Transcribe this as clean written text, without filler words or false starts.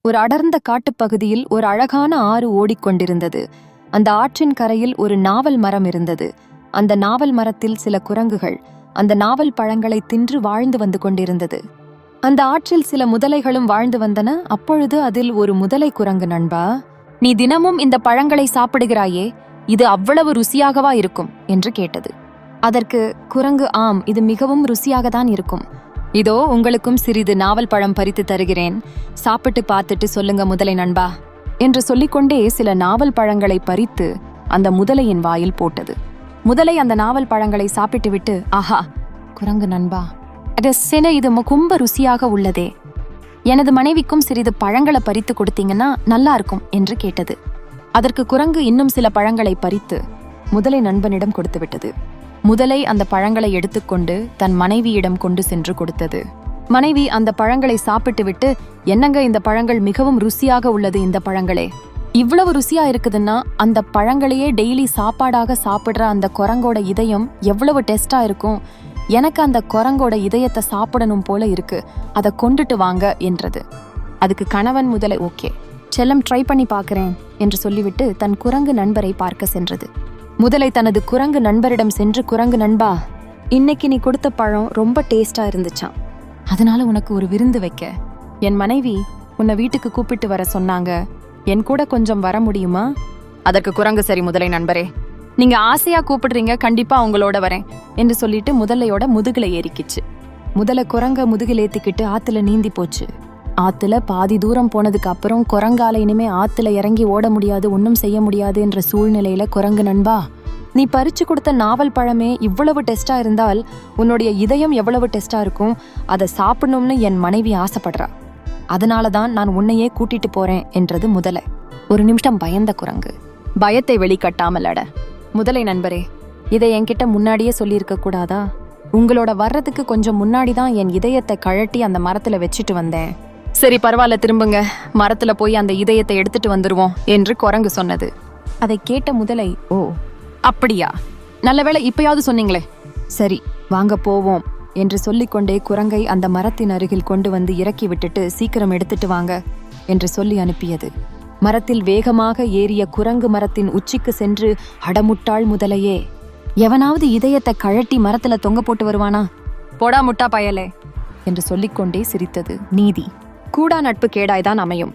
ஒரு அடர்ந்த காட்டுப்பகுதியில் ஒரு அழகான ஆறு ஓடிக்கொண்டிருந்தது. அந்த ஆற்றின் கரையில் ஒரு நாவல் மரம் இருந்தது. அந்த நாவல் மரத்தில் சில குரங்குகள் அந்த நாவல் பழங்களை தின்று வாழ்ந்து வந்து கொண்டிருந்தது. அந்த ஆற்றில் சில முதலைகளும் வாழ்ந்து வந்தன. அப்பொழுது அதில் ஒரு முதலை குரங்கு, நண்பா, நீ தினமும் இந்த பழங்களை சாப்பிடுகிறாயே, இது அவ்வளவு ருசியாகவா இருக்கும் என்று கேட்டது. அதற்கு குரங்கு, ஆம், இது மிகவும் ருசியாகத்தான் இருக்கும். இதோ உங்களுக்கும் சிறிது நாவல் பழம் பறித்து தருகிறேன், சாப்பிட்டு பார்த்துட்டு சொல்லுங்க முதலை நண்பா என்று சொல்லிக்கொண்டே சில நாவல் பழங்களை பறித்து அந்த முதலையின் வாயில் போட்டது. முதலை அந்த நாவல் பழங்களை சாப்பிட்டு விட்டு, ஆஹா குரங்கு நண்பா, இது ரொம்ப ருசியாக உள்ளதே, எனது மனைவிக்கும் சிறிது பழங்களை பறித்து கொடுத்தீங்கன்னா நல்லா இருக்கும் என்று கேட்டது. அதற்கு குரங்கு இன்னும் சில பழங்களை பறித்து முதலை நண்பனிடம் கொடுத்து விட்டது. முதலை அந்த பழங்களை எடுத்துக்கொண்டு தன் மனைவியிடம் கொண்டு சென்று கொடுத்தது. மனைவி அந்த பழங்களை சாப்பிட்டு விட்டு, என்னங்க இந்த பழங்கள் மிகவும் ருசியாக உள்ளது, இந்த பழங்களே இவ்வளவு ருசியா இருக்குதுன்னா அந்த பழங்களையே டெய்லி சாப்பாடாக சாப்பிடுற அந்த குரங்கோட இதயம் எவ்வளவு டேஸ்டா இருக்கும், எனக்கு அந்த குரங்கோட இதயத்தை சாப்பிடணும் போல இருக்கு, அதை கொண்டுட்டு வாங்க என்றது. அதுக்கு கணவன் முதலை, ஓகே செல்லம், ட்ரை பண்ணி பார்க்கிறேன் என்று சொல்லிவிட்டு தன் குரங்கு நண்பரை பார்க்க சென்றது. முதலை தனது குரங்கு நண்பரிடம் சென்று, குரங்கு நண்பா, இன்னைக்கு நீ கொடுத்த பழம் ரொம்ப டேஸ்டா இருந்துச்சாம், அதனால உனக்கு ஒரு விருந்து வைக்க என் மனைவி உன்னை வீட்டுக்கு கூப்பிட்டு வர சொன்னாங்க, என் கூட கொஞ்சம் வர முடியுமா? அதற்கு குரங்கு, சரி முதலை நண்பரே, நீங்க ஆசையா கூப்பிடுறீங்க, கண்டிப்பா உங்களோட வரேன் என்று சொல்லிட்டு முதலையோட முதுகுல ஏறிக்கிச்சு. முதலை குரங்க முதுகில் ஏத்திக்கிட்டு ஆத்துல நீந்தி போச்சு. ஆத்துல பாதி தூரம் போனதுக்கு அப்புறம் குரங்கால இனிமே ஆத்துல இறங்கி ஓட முடியாது, ஒன்னும் செய்ய முடியாது என்ற சூழ்நிலையில, குரங்கு நண்பா, நீ பறிச்சு கொடுத்த நாவல் பழமே இவ்வளவு டெஸ்டா இருந்தால் உன்னுடைய இதயம் எவ்வளவு டெஸ்டா இருக்கும், அதை சாப்பிடணும்னு என் மனைவி ஆசைப்படுறா, அதனாலதான் நான் உன்னையே கூட்டிட்டு போறேன் என்றது முதலை. ஒரு நிமிஷம் பயந்த குரங்கு பயத்தை வெளிக்கட்டாமல், அட முதலை நண்பரே, இதை என்கிட்ட முன்னாடியே சொல்லியிருக்க கூடாதா? உங்களோட வர்றதுக்கு கொஞ்சம் முன்னாடிதான் என் இதயத்தை கழட்டி அந்த மரத்துல வச்சுட்டு வந்தேன். சரி பரவாயில்ல, திரும்புங்க, மரத்துல போய் அந்த இதயத்தை எடுத்துட்டு வந்துருவோம் என்று குரங்கு சொன்னது. அதை கேட்ட முதலை, ஓ அப்படியா, நல்லவேளை இப்பயாவது சொன்னீங்களே, சரி வாங்க போவோம் என்று சொல்லிக்கொண்டே குரங்கை அந்த மரத்தின் அருகில் கொண்டு வந்து இறக்கி விட்டுட்டு, சீக்கிரம் எடுத்துட்டு வாங்க என்று சொல்லி அனுப்பியது. மரத்தில் வேகமாக ஏறிய குரங்கு மரத்தின் உச்சிக்கு சென்று, அடமுட்டாள் முதலையே, எவனாவது இதயத்தை கழட்டி மரத்துல தொங்க போட்டு வருவானா? போடா முட்டா பயலே என்று சொல்லிக்கொண்டே சிரித்தது. நீதி, கூடா நட்பு கேடாய்தான் அமையும்.